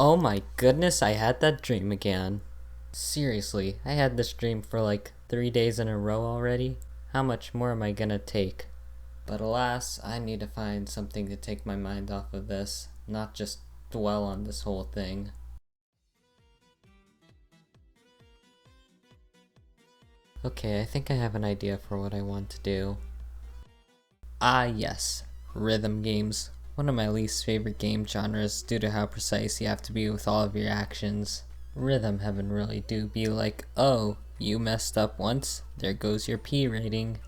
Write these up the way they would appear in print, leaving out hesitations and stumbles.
Oh my goodness, I had that dream again. Seriously, I had this dream for like 3 days in a row already. How much more am I gonna take? But alas, I need to find something to take my mind off of this, not just dwell on this whole thing. Okay, I think I have an idea for what I want to do. Ah yes, rhythm games. One of my least favorite game genres due to how precise you have to be with all of your actions. Rhythm heaven really do be like, oh, you messed up once, there goes your P rating.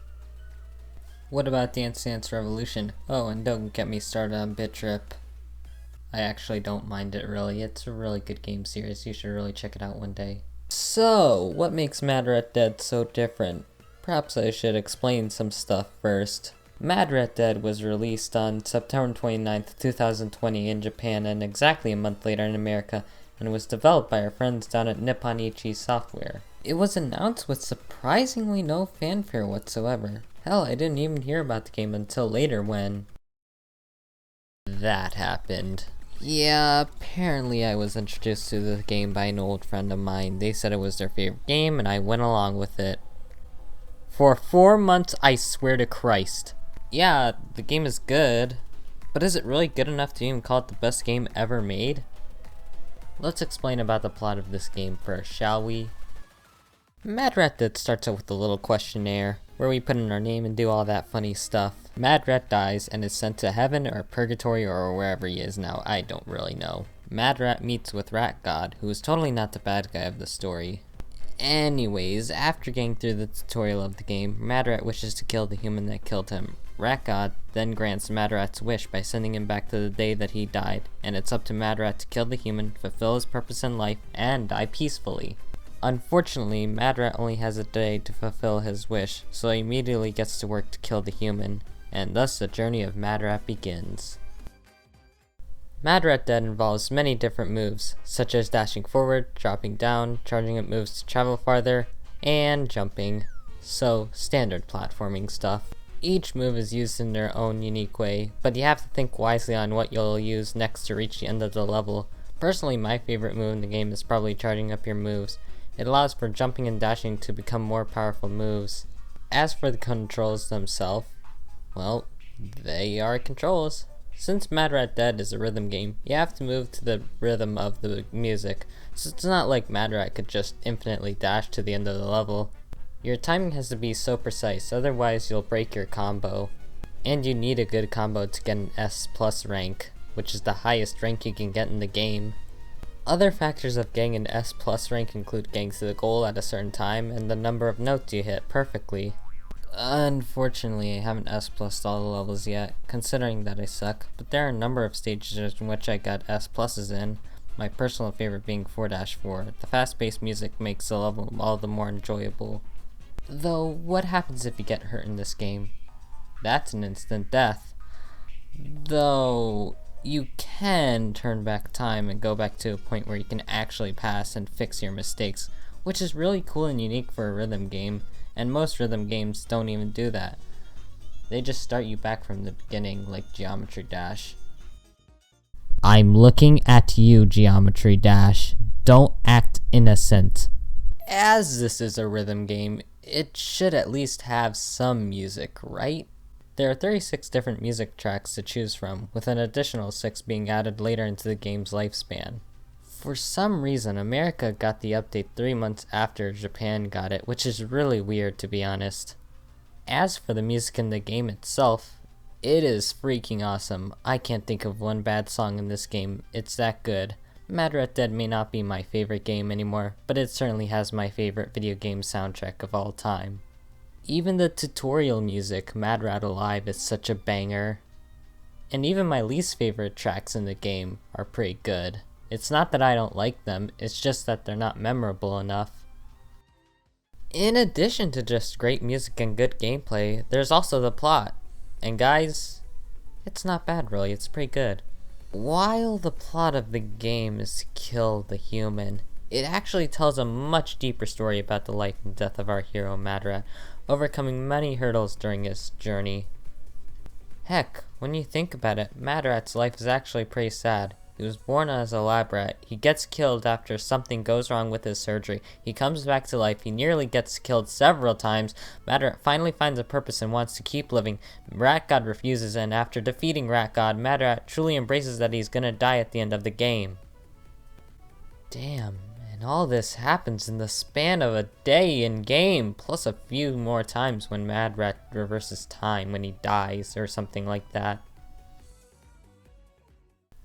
What about Dance Dance Revolution? Oh, and don't get me started on Bit Trip. I actually don't mind it really, it's a really good game series, you should really check it out one day. So, what makes Mad Rat Dead so different? Perhaps I should explain some stuff first. Mad Rat Dead was released on September 29th, 2020 in Japan and exactly a month later in America, and was developed by our friends down at Nippon Ichi Software. It was announced with surprisingly no fanfare whatsoever. Hell, I didn't even hear about the game until later when that happened. Yeah, apparently I was introduced to the game by an old friend of mine. They said it was their favorite game and I went along with it. For 4 months, I swear to Christ. Yeah, the game is good, but is it really good enough to even call it the best game ever made? Let's explain about the plot of this game first, shall we? Mad Rat Dead starts out with a little questionnaire, where we put in our name and do all that funny stuff. Mad Rat dies and is sent to heaven or purgatory or wherever he is now, I don't really know. Mad Rat meets with Rat God, who is totally not the bad guy of the story. Anyways, after getting through the tutorial of the game, Mad Rat wishes to kill the human that killed him. Rat God then grants Mad Rat's wish by sending him back to the day that he died, and it's up to Mad Rat to kill the human, fulfill his purpose in life, and die peacefully. Unfortunately, Mad Rat only has a day to fulfill his wish, so he immediately gets to work to kill the human, and thus the journey of Mad Rat begins. Mad Rat Dead involves many different moves, such as dashing forward, dropping down, charging up moves to travel farther, and jumping. So, standard platforming stuff. Each move is used in their own unique way, but you have to think wisely on what you'll use next to reach the end of the level. Personally, my favorite move in the game is probably charging up your moves. It allows for jumping and dashing to become more powerful moves. As for the controls themselves, well, they are controls. Since Mad Rat Dead is a rhythm game, you have to move to the rhythm of the music, so it's not like Mad Rat could just infinitely dash to the end of the level. Your timing has to be so precise, otherwise you'll break your combo. And you need a good combo to get an S+ rank, which is the highest rank you can get in the game. Other factors of getting an S+ rank include getting to the goal at a certain time and the number of notes you hit perfectly. Unfortunately, I haven't S+ all the levels yet, considering that I suck, but there are a number of stages in which I got S+'s in, my personal favorite being 4-4. The fast-paced music makes the level all the more enjoyable. Though, what happens if you get hurt in this game? That's an instant death. Though, you can turn back time and go back to a point where you can actually pass and fix your mistakes, which is really cool and unique for a rhythm game, and most rhythm games don't even do that. They just start you back from the beginning, like Geometry Dash. I'm looking at you, Geometry Dash. Don't act innocent. As this is a rhythm game, it should at least have some music, right? There are 36 different music tracks to choose from, with an additional 6 being added later into the game's lifespan. For some reason, America got the update 3 months after Japan got it, which is really weird to be honest. As for the music in the game itself, it is freaking awesome. I can't think of one bad song in this game, it's that good. Mad Rat Dead may not be my favorite game anymore, but it certainly has my favorite video game soundtrack of all time. Even the tutorial music, Mad Rat Alive, is such a banger. And even my least favorite tracks in the game are pretty good. It's not that I don't like them, it's just that they're not memorable enough. In addition to just great music and good gameplay, there's also the plot. And guys, it's not bad really, it's pretty good. While the plot of the game is to kill the human, it actually tells a much deeper story about the life and death of our hero Mad Rat, overcoming many hurdles during his journey. Heck, when you think about it, Mad Rat's life is actually pretty sad. He was born as a lab rat. He gets killed after something goes wrong with his surgery. He comes back to life. He nearly gets killed several times. Mad Rat finally finds a purpose and wants to keep living. Rat God refuses, and after defeating Rat God, Mad Rat truly embraces that he's gonna die at the end of the game. Damn, and all this happens in the span of a day in game, plus a few more times when Mad Rat reverses time when he dies or something like that.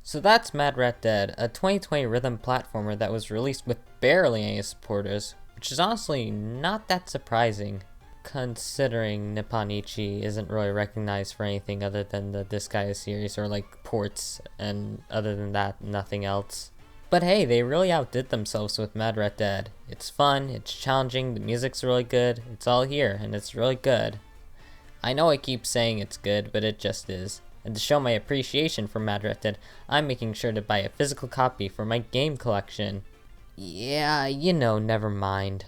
So that's Mad Rat Dead, a 2020 rhythm platformer that was released with barely any supporters, which is honestly not that surprising, considering Nippon Ichi isn't really recognized for anything other than the Disgaea series or like ports, and other than that, nothing else. But hey, they really outdid themselves with Mad Rat Dead. It's fun, it's challenging, the music's really good, it's all here, and it's really good. I know I keep saying it's good, but it just is. And to show my appreciation for Mad Rat Dead, I'm making sure to buy a physical copy for my game collection. Yeah, never mind.